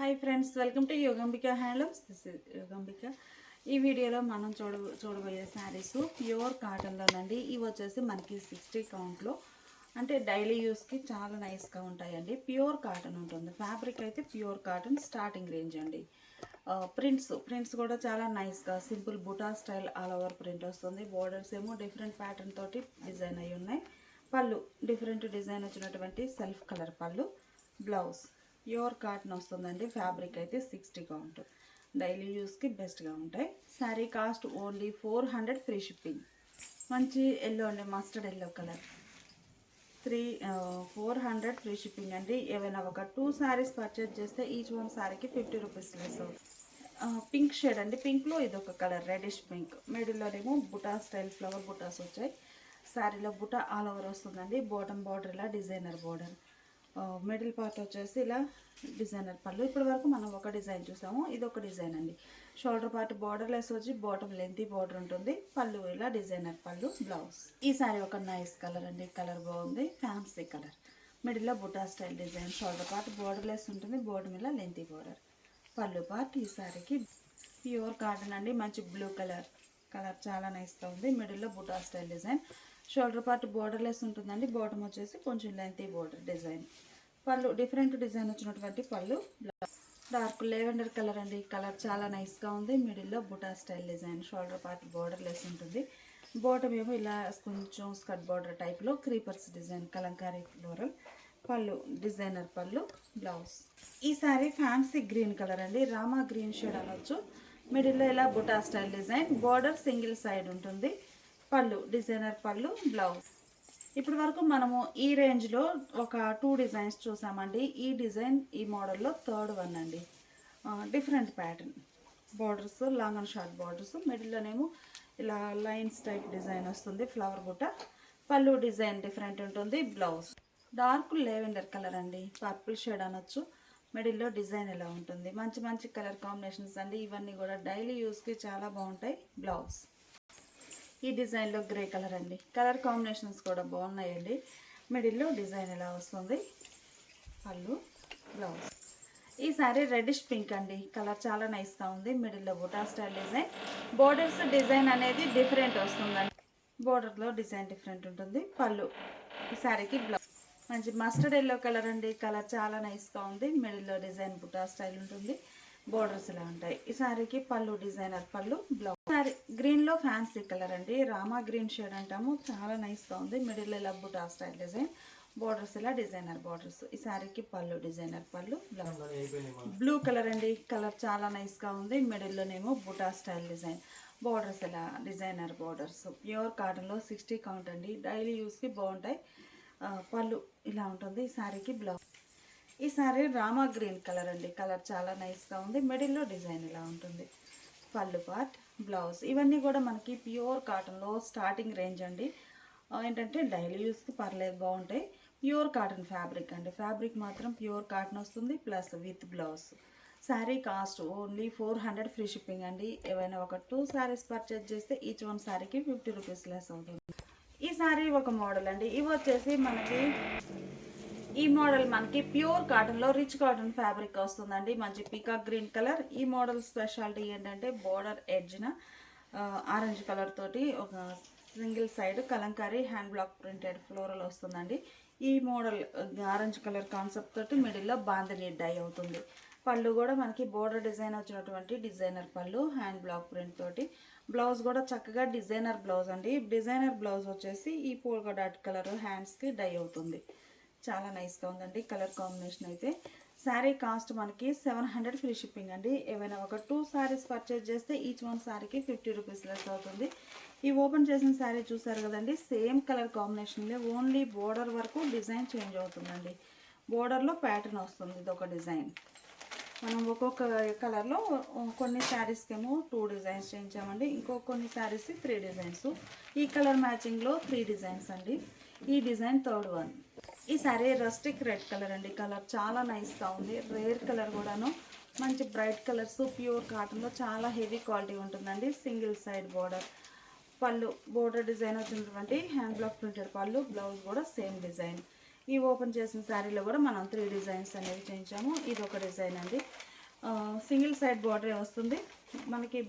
Hi friends, welcome to Yogambika handlooms. This is Yogambika. ఈ వీడియోలో మనం చూడబోయే శారీస్ ప్యూర్ కాటన్లోనండి. ఇవి వచ్చేసి మనకి 60 కౌంట్లో, అంటే డైలీ యూస్కి చాలా నైస్గా ఉంటాయండి. ప్యూర్ కాటన్ ఉంటుంది. ఫ్యాబ్రిక్ అయితే ప్యూర్ కాటన్ స్టార్టింగ్ రేంజ్ అండి. ప్రింట్స్ కూడా చాలా నైస్గా సింపుల్ బుటా స్టైల్ ఆల్ ఓవర్ ప్రింట్ వస్తుంది. బోర్డర్స్ ఏమో డిఫరెంట్ ప్యాటర్న్ తోటి డిజైన్ అయి ఉన్నాయి. పళ్ళు డిఫరెంట్ డిజైన్ వచ్చినటువంటి సెల్ఫ్ కలర్ పళ్ళు. బ్లౌజ్ ప్యూర్ కాటన్ వస్తుందండి. ఫ్యాబ్రిక్ అయితే 60 కౌంట్. డైలీ యూస్కి బెస్ట్గా ఉంటాయి. Sari cost only 400 free shipping. మంచి ఎల్లో అండి, mustard yellow colour. 400 free shipping అండి. ఏవైనా ఒక 2 శారీస్ పర్చేజ్ చేస్తే ఈచ్ వన్ శారీకి 50 రూపీస్ లెస్ అవుతుంది. పింక్ షేడ్ అండి. పింక్లో ఇది ఒక కలర్, రెడిష్ పింక్. మిడిల్లోనేమో బుటా స్టైల్ ఫ్లవర్ బుటాస్ వచ్చాయి. శారీలో బుటా ఆల్ ఓవర్ వస్తుందండి. బాటమ్ బార్డర్ ఇలా డిజైనర్ బార్డర్. మిడిల్ పార్ట్ వచ్చేసి ఇలా డిజైనర్ పళ్ళు. ఇప్పటి వరకు మనం ఒక డిజైన్ చూసాము, ఇది ఒక డిజైన్ అండి. షోల్డర్ పార్ట్ బార్డర్ లెస్ వచ్చి బాటమ్ లెంతీ బార్డర్ ఉంటుంది. పళ్ళు ఇలా డిజైనర్ పళ్ళు. బ్లౌజ్. ఈ సారీ ఒక నైస్ కలర్ అండి. కలర్ బాగుంది, ఫ్యాన్సీ కలర్. మిడిల్లో బుటా style design. Shoulder part borderless ఉంటుంది, బాటమ్ ఇలా లెంతీ బార్డర్. పళ్ళు పార్ట్. ఈ సారీకి ప్యూర్ కాటన్ అండి. మంచి బ్లూ కలర్. కలర్ చాలా నైస్గా ఉంది. మిడిల్లో బుటా style design. Shoulder part borderless ఉంటుందండి. బాటమ్ వచ్చేసి కొంచెం లెంతీ బార్డర్ డిజైన్. పళ్ళు డిఫరెంట్ డిజైన్ వచ్చినటువంటి పళ్ళు. డార్క్ లెవెండర్ కలర్ అండి. కలర్ చాలా నైస్గా ఉంది. మిడిల్లో బుటా style design. Shoulder part borderless ఉంటుంది. బాటమ్ ఏమో ఇలా కొంచెం స్కర్ట్ బార్డర్ టైప్లో క్రీపర్స్ డిజైన్, కలంకారీ ఫ్లోరల్. పళ్ళు డిజైనర్ పళ్ళు. బ్లౌజ్. ఈ సారీ ఫ్యాన్సీ గ్రీన్ కలర్ అండి. రామా గ్రీన్ షేడ్ అనొచ్చు. మిడిల్లో ఇలా బుటా style design. Border single side ఉంటుంది. పళ్ళు డిజైనర్ పళ్ళు. బ్లౌజ్. ఇప్పటి వరకు మనము ఈ రేంజ్లో ఒక 2 డిజైన్స్ చూసామండి. ఈ డిజైన్ ఈ మోడల్లో థర్డ్ వన్ అండి. Different pattern. Borders long and short borders. మిడిల్లోనేమో ఇలా లైన్స్ టైప్ డిజైన్ వస్తుంది. ఫ్లవర్ బుట్ట. పళ్ళు డిజైన్ డిఫరెంట్ ఉంటుంది. బ్లౌజ్ డార్క్ లెవెండర్ కలర్ అండి. పర్పుల్ షేడ్ అనొచ్చు. మిడిల్లో డిజైన్ ఇలా ఉంటుంది. మంచి మంచి కలర్ కాంబినేషన్స్ అండి. ఇవన్నీ కూడా డైలీ యూస్కి చాలా బాగుంటాయి. బ్లౌజ్. ఈ డిజైన్లో గ్రే కలర్ అండి. కలర్ కాంబినేషన్స్ కూడా బాగున్నాయండి. మిడిల్లో డిజైన్ ఇలా వస్తుంది. పళ్ళు. బ్లౌజ్. ఈ సారీ రెడిష్ పింక్ అండి. కలర్ చాలా నైస్గా ఉంది. మిడిల్లో బుటా స్టైల్ డిజైన్. బోర్డర్స్ డిజైన్ అనేది డిఫరెంట్ వస్తుందండి. బోర్డర్లో డిజైన్ డిఫరెంట్ ఉంటుంది. పళ్ళు. ఈ సారీకి బ్లౌజ్. మంచి మస్టర్డ్ ఎల్లో కలర్ అండి. కలర్ చాలా నైస్గా ఉంది. మిడిల్లో డిజైన్ బుటా స్టైల్ ఉంటుంది. బోర్డర్స్ ఇలా ఉంటాయి. ఈ సారీకి పళ్ళు డిజైనర్ పళ్ళు. బ్లౌజ్. సారీ గ్రీన్లో ఫ్యాన్సీ కలర్ అండి. రామా గ్రీన్ షేడ్ అంటాము. చాలా నైస్గా ఉంది. మిడిల్ ఇలా బుటా స్టైల్ డిజైన్. బోర్డర్స్ ఇలా డిజైనర్ బోర్డర్స్. ఈ సారీకి పళ్ళు డిజైనర్ పళ్ళు. బ్లౌజ్. బ్లూ కలర్ అండి. కలర్ చాలా నైస్గా ఉంది. మిడిల్లోనేమో బుటా స్టైల్ డిజైన్. బోర్డర్స్ ఇలా డిజైనర్ బోర్డర్స్. ప్యూర్ కాటన్లో 60 కౌంట్ అండి. డైలీ యూస్కి బాగుంటాయి. పళ్ళు ఇలా ఉంటుంది. ఈ సారీకి బ్లౌజ్. ఈ సారీ రామా గ్రీన్ కలర్ అండి. కలర్ చాలా నైస్గా ఉంది. మిడిల్లో డిజైన్ ఇలా ఉంటుంది. పళ్ళు పార్ట్. బ్లౌజ్. ఇవన్నీ కూడా మనకి ప్యూర్ కాటన్లో స్టార్టింగ్ రేంజ్ అండి. ఏంటంటే డైలీ యూస్కి పర్లేదు, బాగుంటాయి. ప్యూర్ కాటన్ ఫ్యాబ్రిక్ అండి. ఫ్యాబ్రిక్ మాత్రం ప్యూర్ కాటన్ వస్తుంది, plus with blouse. Sari cost only 400 free shipping అండి. ఏవైనా ఒక 2 శారీస్ పర్చేజ్ చేస్తే ఈచ్ వన్ శారీకి 50 రూపీస్ లెస్ అవుతుంది. ఈ శారీ ఒక మోడల్ అండి. ఇవి వచ్చేసి మనకి ఈ మోడల్ మనకి ప్యూర్ కాటన్లో రిచ్ కాటన్ ఫ్యాబ్రిక్ వస్తుందండి. మంచి పీకాక్ గ్రీన్ కలర్. ఈ మోడల్ స్పెషాలిటీ ఏంటంటే బోర్డర్ ఎడ్జ్న ఆరెంజ్ కలర్ తోటి ఒక single side Kalamkari hand block printed floral వస్తుందండి. ఈ మోడల్ ఆరెంజ్ కలర్ కాన్సెప్ట్ తోటి మిడిల్లో బాందిని డై అవుతుంది. పళ్ళు కూడా మనకి బోర్డర్ డిజైన్ వచ్చినటువంటి డిజైనర్ పళ్ళు, హ్యాండ్ బ్లాక్ ప్రింట్ తోటి. బ్లౌజ్ కూడా చక్కగా డిజైనర్ బ్లౌజ్ అండి. డిజైనర్ బ్లౌజ్ వచ్చేసి ఈ పోల్కా డాట్ కలర్ హ్యాండ్స్కి డై అవుతుంది. చాలా నైస్గా ఉందండి కలర్ కాంబినేషన్ అయితే. శారీ కాస్ట్ మనకి 700 ఫ్రీ షిప్పింగ్ అండి. ఏవైనా ఒక 2 శారీస్ పర్చేజ్ చేస్తే ఈచ్ వన్ శారీకి 50 రూపీస్ లెస్ అవుతుంది. ఈ ఓపెన్ చేసిన శారీ చూసారు కదండి, సేమ్ కలర్ కాంబినేషన్లో ఓన్లీ బోర్డర్ వరకు డిజైన్ చేంజ్ అవుతుందండి. బోర్డర్లో ప్యాటర్న్ వస్తుంది. ఇది ఒక డిజైన్. మనం ఒక్కొక్క కలర్లో కొన్ని శారీస్కి ఏమో 2 డిజైన్స్ చేయించామండి. కొన్ని శారీస్ 3 డిజైన్స్. ఈ కలర్ మ్యాచింగ్లో 3 డిజైన్స్ అండి. ఈ డిజైన్ థర్డ్ వన్. ఈ సారీ రస్టిక్ రెడ్ కలర్ అండి. కలర్ చాలా నైస్గా ఉంది. రేర్ కలర్ కూడాను. మంచి బ్రైట్ కలర్స్. ప్యూర్ కాటన్లో చాలా హెవీ క్వాలిటీ ఉంటుందండి. Single side border. పళ్ళు బోర్డర్ డిజైన్ వచ్చినటువంటి హ్యాండ్ బ్లాక్ ప్రింటెడ్ పళ్ళు. బ్లౌజ్ కూడా సేమ్ డిజైన్. ఈ ఓపెన్ చేసిన శారీలో కూడా మనం 3 డిజైన్స్ అనేవి చేయించాము. ఇది ఒక డిజైన్ అండి. సింగిల్ సైడ్ బార్డరే వస్తుంది మనకి.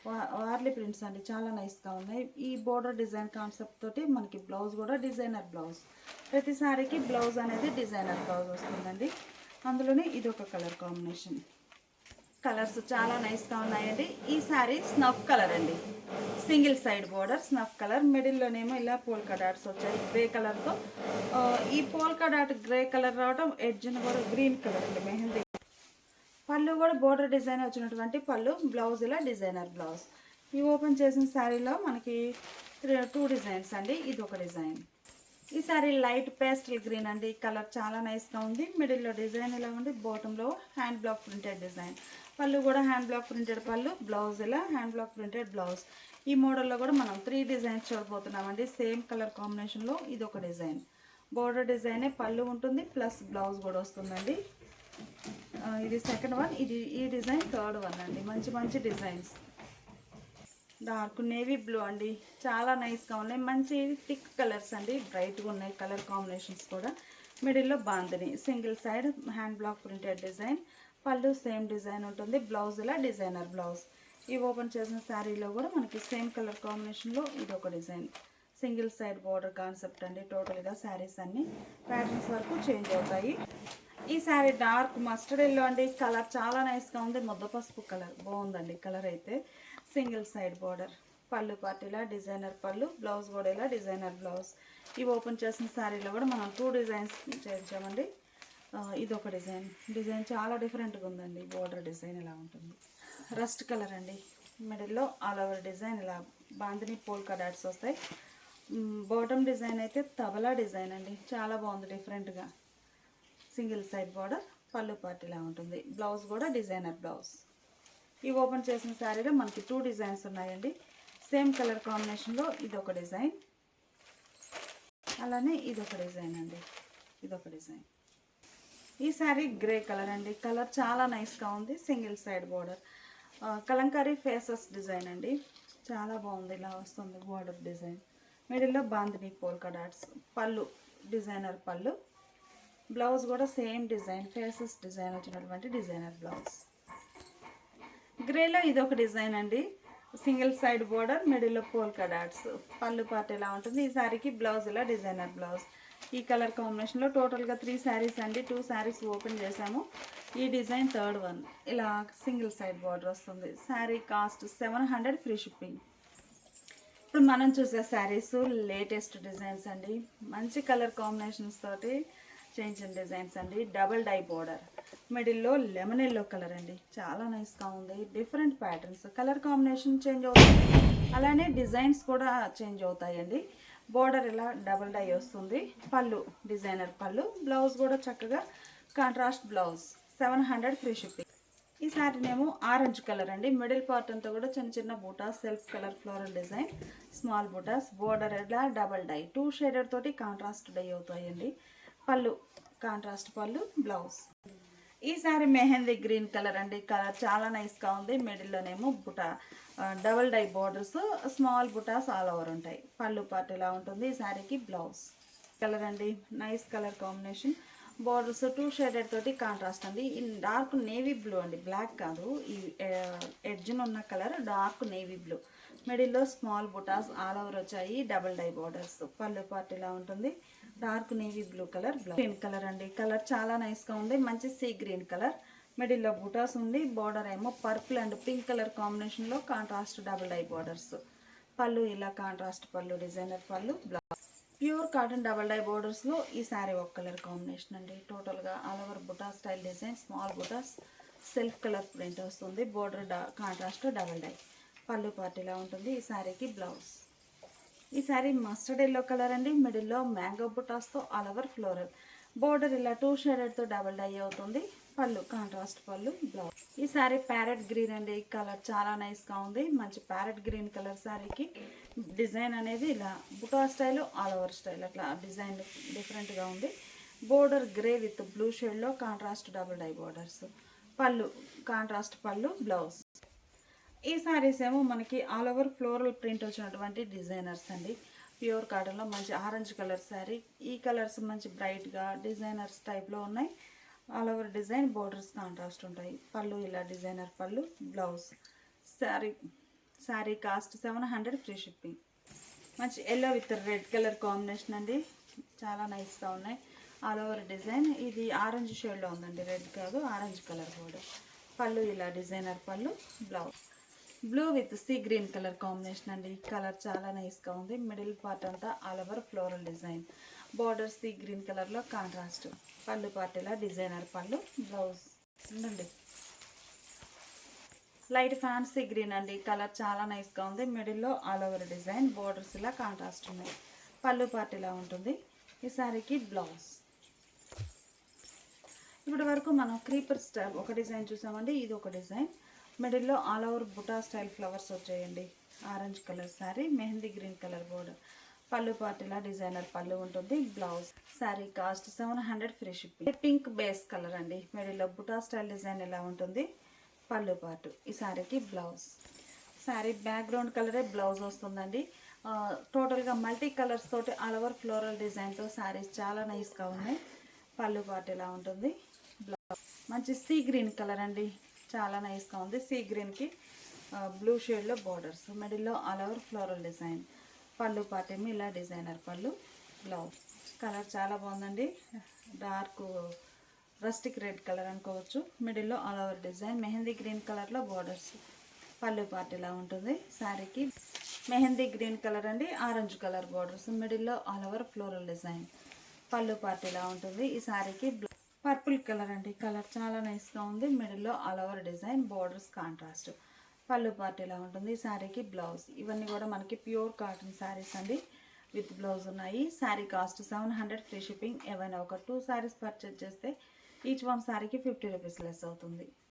వార్లీ ప్రింట్స్ అండి, చాలా నైస్గా ఉన్నాయి. ఈ బోర్డర్ డిజైన్ కాన్సెప్ట్ తోటి మనకి బ్లౌజ్ కూడా డిజైనర్ బ్లౌజ్. ప్రతి సారీకి బ్లౌజ్ అనేది డిజైనర్ బ్లౌజ్ వస్తుందండి. అందులోనే ఇది ఒక కలర్ కాంబినేషన్. కలర్స్ చాలా నైస్గా ఉన్నాయండి. ఈ సారీ స్నఫ్ కలర్ అండి, single side border snuff colour. మిడిల్లోనేమో ఇలా పోల్కా డాట్స్ వచ్చాయి గ్రే కలర్తో. ఈ పోల్కా డాట్ గ్రే కలర్ రావడం, ఎడ్జ్ని కూడా గ్రీన్ కలర్ అండి మెహందీ. పళ్ళు కూడా బోర్డర్ డిజైన్ వచ్చినటువంటి పళ్ళు. బ్లౌజ్ ఇలా డిజైనర్ బ్లౌజ్. ఈ ఓపెన్ చేసిన శారీలో మనకి 2 డిజైన్స్ అండి. ఇది ఒక డిజైన్. ఈ శారీ లైట్ పేస్టల్ గ్రీన్ అండి. కలర్ చాలా నైస్గా ఉంది. మిడిల్లో డిజైన్ ఇలా ఉంది, బాటంలో హ్యాండ్ బ్లాక్ ప్రింటెడ్ డిజైన్. పళ్ళు కూడా హ్యాండ్ బ్లాక్ ప్రింటెడ్ పళ్ళు. బ్లౌజ్ ఇలా హ్యాండ్ బ్లాక్ ప్రింటెడ్ బ్లౌజ్. ఈ మోడల్లో కూడా మనం 3 డిజైన్స్ చూడబోతున్నామండి. సేమ్ కలర్ కాంబినేషన్లో ఇది ఒక డిజైన్. బోర్డర్ డిజైనే పళ్ళు ఉంటుంది, ప్లస్ బ్లౌజ్ కూడా వస్తుందండి. ఇది సెకండ్ వన్. ఈ డిజైన్ థర్డ్ వన్ అండి. మంచి మంచి డిజైన్స్. డార్క్ నేవీ బ్లూ అండి, చాలా నైస్గా ఉన్నాయి. మంచి థిక్ కలర్స్ అండి, బ్రైట్గా ఉన్నాయి కలర్ కాంబినేషన్స్ కూడా. మిడిల్లో bandhani single side hand block printed design. పళ్ళు సేమ్ డిజైన్ ఉంటుంది. బ్లౌజ్ ఇలా డిజైనర్ బ్లౌజ్. ఈ ఓపెన్ చేసిన శారీలో కూడా మనకి సేమ్ కలర్ కాంబినేషన్లో ఇది ఒక design. Single side border concept అండి. టోటల్గా శారీస్ అన్ని ప్యాటర్న్స్ వరకు చేంజ్ అవుతాయి. ఈ శారీ డార్క్ మస్టర్డ్ ఎల్లో అండి. కలర్ చాలా నైస్గా ఉంది. ముద్ద పసుపు కలర్ బాగుందండి కలర్ అయితే. Single side border. పళ్ళు పార్టీలా డిజైనర్ పళ్ళు. బ్లౌజ్ కూడా ఇలా డిజైనర్ బ్లౌజ్. ఈ ఓపెన్ చేసిన శారీలో కూడా మనం 2 డిజైన్స్ చేయించామండి. ఇది ఒక డిజైన్ చాలా డిఫరెంట్గా ఉందండి. బోర్డర్ డిజైన్ ఇలా ఉంటుంది. రస్ట్ కలర్ అండి. మిడిల్లో ఆల్ ఓవర్ డిజైన్ ఇలా బాందిని పోల్కా డాట్స్ వస్తాయి. బాటమ్ డిజైన్ అయితే తబలా డిజైన్ అండి, చాలా బాగుంది డిఫరెంట్గా. Single side border. పళ్ళు పార్టీలా ఉంటుంది. బ్లౌజ్ కూడా డిజైనర్ బ్లౌజ్. ఈ ఓపెన్ చేసిన శారీలో మనకి 2 డిజైన్స్ ఉన్నాయండి. సేమ్ కలర్ కాంబినేషన్లో ఇదొక డిజైన్, అలానే ఇదొక డిజైన్ అండి. ఇదొక డిజైన్. ఈ శారీ గ్రే కలర్ అండి. కలర్ చాలా నైస్గా ఉంది. Single side border. Kalamkari faces design అండి, చాలా బాగుంది. ఇలా వస్తుంది బోర్డర్ డిజైన్. మిడిల్లో బాందిని పోల్కా డాట్స్. పళ్ళు డిజైనర్ పళ్ళు. బ్లౌజ్ కూడా సేమ్ డిజైన్, ఫేసెస్ డిజైన్ వచ్చినటువంటి డిజైనర్ బ్లౌజ్. గ్రేలో ఇదొక డిజైన్ అండి. సింగిల్ సైడ్ బోర్డర్, మిడిల్లో పోల్కా డాట్స్. పళ్ళు పార్ట్ ఇలా ఉంటుంది. ఈ శారీకి బ్లౌజ్ ఇలా డిజైనర్ బ్లౌజ్. ఈ కలర్ కాంబినేషన్లో టోటల్గా 3 శారీస్ అండి. 2 శారీస్ ఓపెన్ చేసాము. ఈ డిజైన్ థర్డ్ వన్. ఇలా సింగిల్ సైడ్ బార్డర్ వస్తుంది. Sari cost 700 free shipping. ఇప్పుడు మనం చూసే శారీస్ లేటెస్ట్ డిజైన్స్ అండి. మంచి కలర్ కాంబినేషన్స్ తోటి చేంజ్ డిజైన్స్ అండి. Double dye border. మిడిల్లో లెమన్ ఎల్లో కలర్ అండి, చాలా నైస్గా ఉంది. Different patterns. Colour combination change అవుతుంది, అలానే డిజైన్స్ కూడా చేంజ్ అవుతాయండి. బోర్డర్ ఇలా డబుల్ డై వస్తుంది. పళ్ళు డిజైనర్ పళ్ళు. బ్లౌజ్ కూడా చక్కగా కాంట్రాస్ట్ బ్లౌజ్. 700 free shipping. ఈ శారీనేమో ఆరెంజ్ కలర్ అండి. మిడిల్ పార్ట్ అంతా కూడా చిన్న చిన్న butas, self colour floral design, small butas. Border ఇలా డబుల్ డై 2 షేడెడ్ తోటి కాంట్రాస్ట్ డై అవుతాయండి. పళ్ళు కాంట్రాస్ట్ పళ్ళు. బ్లౌజ్. ఈ శారీ మెహందీ గ్రీన్ కలర్ అండి. కలర్ చాలా నైస్గా ఉంది. మిడిల్లోనేమో buta double dye borders, small butas all over ఉంటాయి. పళ్ళు పార్ట్ ఇలా ఉంటుంది. ఈ శారీకి బ్లౌజ్. కలర్ అండి, nice colour combination. Borders 2 shaded తోటి కాంట్రాస్ట్ అండి. డార్క్ నేవీ బ్లూ అండి, బ్లాక్ కాదు. ఈ ఎడ్జ్ను ఉన్న కలర్ డార్క్ నేవీ బ్లూ. మిడిల్లో స్మాల్ బుటాస్ ఆల్ ఓవర్ వచ్చాయి. Double dye borders. పళ్ళు పార్ట్ ఇలా ఉంటుంది. Dark navy blue colour. Green colour అండి. కలర్ చాలా నైస్గా ఉంది. మంచి సీ గ్రీన్ కలర్. మిడిల్లో బుటాస్ ఉంది. బోర్డర్ ఏమో పర్పుల్ అండ్ పింక్ కలర్ కాంబినేషన్లో contrast double dye borders. Pallu ఇలా కాంట్రాస్ట్ పళ్ళు, డిజైనర్ పళ్ళు. Blouse. Pure cotton double dye బోర్డర్స్లో ఈ శారీ ఒక కలర్ కాంబినేషన్ అండి. టోటల్గా all over buta style design, small butas, self colour print వస్తుంది. Border contrast double dye. Pallu part ఇలా ఉంటుంది. ఈ శారీకి బ్లౌజ్. ఈ శారీ మస్టర్డ్ ఎల్లో కలర్ అండి. మిడిల్లో మ్యాంగో బుటాస్తో ఆల్ ఓవర్ ఫ్లోరల్. బోర్డర్ ఇలా 2 షేడెడ్తో డబుల్ డై అవుతుంది. పళ్ళు కాంట్రాస్ట్ పళ్ళు. బ్లౌజ్. ఈ శారీ ప్యారెట్ గ్రీన్ అండి. కలర్ చాలా నైస్గా ఉంది. మంచి ప్యారెట్ గ్రీన్ కలర్ శారీకి డిజైన్ అనేది ఇలా బుటా స్టైల్, ఆల్ ఓవర్ స్టైల్ అట్లా డిజైన్ డిఫరెంట్గా ఉంది. బోర్డర్ గ్రే విత్ బ్లూ షేడ్లో contrast double dye borders. Pallu contrast pallu. Blouse. ఈ శారీస్ ఏమో మనకి ఆల్ ఓవర్ ఫ్లోరల్ ప్రింట్ వచ్చినటువంటి డిజైనర్స్ అండి. ప్యూర్ కాటన్లో మంచి ఆరెంజ్ కలర్ శారీ. ఈ కలర్స్ మంచి బ్రైట్గా డిజైనర్స్ టైప్లో ఉన్నాయి. All over design borders contrast ఉంటాయి. పళ్ళు ఇలా డిజైనర్ పళ్ళు, blouse. Sari sari cost 700 free shipping. మంచి yellow with red colour combination అండి, చాలా నైస్గా ఉన్నాయి. ఆల్ ఓవర్ డిజైన్ ఇది ఆరెంజ్ షేడ్లో ఉందండి, రెడ్ కాదు ఆరెంజ్ కలర్ బోర్డర్. పళ్ళు ఇలా డిజైనర్ పళ్ళు, blouse. Blue with sea green colour combination అండి, కలర్ చాలా నైస్గా ఉంది. మిడిల్ పార్ట్ అంతా all over floral design, border sea green కలర్లో కాంట్రాస్ట్. పళ్ళు పార్ట్ ఇలా డిజైనర్ పళ్ళు, బ్లౌజ్ ఉందండి. లైట్ ఫ్యాన్సీ గ్రీన్ అండి, కలర్ చాలా నైస్గా ఉంది. మిడిల్లో ఆల్ ఓవర్ డిజైన్, బార్డర్స్ ఇలా కాంట్రాస్ట్ ఉన్నాయి. పళ్ళు పార్ట్ ఇలా ఉంటుంది. ఈ సారీకి బ్లౌజ్. ఇప్పటి వరకు మనం క్రీపర్ స్టైల్ ఒక డిజైన్ చూసామండి, ఇది ఒక డిజైన్. మిడిల్లో all over buta style flowers వచ్చాయండి. Orange colour sari, mehndi green colour border. Pallu part ఇలా డిజైనర్ పళ్ళు ఉంటుంది, blouse. Sari cost 700 free shipping. Pink base colour అండి, మిడిల్లో బుటా స్టైల్ డిజైన్ ఇలా ఉంటుంది. పళ్ళు పార్ట్. ఈ శారీకి బ్లౌజ్. శారీ బ్యాక్గ్రౌండ్ కలరే బ్లౌజ్ వస్తుందండి. టోటల్గా మల్టీ కలర్స్ తోటి ఆల్ ఓవర్ ఫ్లోరల్ డిజైన్తో శారీస్ చాలా నైస్గా ఉన్నాయి. పళ్ళు పార్ట్ ఇలా ఉంటుంది, బ్లౌజ్. మంచి సీ గ్రీన్ కలర్ అండి, చాలా నైస్గా ఉంది. సీ గ్రీన్కి బ్లూ షేడ్లో బోర్డర్స్, మిడిల్లో ఆల్ ఓవర్ ఫ్లోరల్ డిజైన్. పళ్ళు పార్ట్ ఏమో ఇలా డిజైనర్ పళ్ళు, బ్లౌజ్. కలర్ చాలా బాగుందండి, డార్క్ రస్టిక్ రెడ్ కలర్ అనుకోవచ్చు. మిడిల్లో all over design, mehndi green కలర్లో బోర్డర్స్. పళ్ళు పార్ట్ ఇలా ఉంటుంది. శారీకి మెహందీ గ్రీన్ కలర్ అండి, ఆరెంజ్ కలర్ బోర్డర్స్, మిడిల్లో ఆల్ ఓవర్ ఫ్లోరల్ డిజైన్. పళ్ళు పార్ట్ ఇలా ఉంటుంది. ఈ శారీకి పర్పుల్ కలర్ అండి, కలర్ చాలా నైస్గా ఉంది. మిడిల్లో all over design, borders contrast. పళ్ళు పార్ట్ ఇలా ఉంటుంది. ఈ శారీకి బ్లౌజ్. ఇవన్నీ కూడా మనకి ప్యూర్ కాటన్ శారీస్ అండి, విత్ బ్లౌజ్ ఉన్నాయి. Sari cost 700 free shipping. ఏవైనా ఒక 2 శారీస్ పర్చేజ్ చేస్తే ఈచ్ వన్ శారీకి 50 రూపీస్ లెస్ అవుతుంది.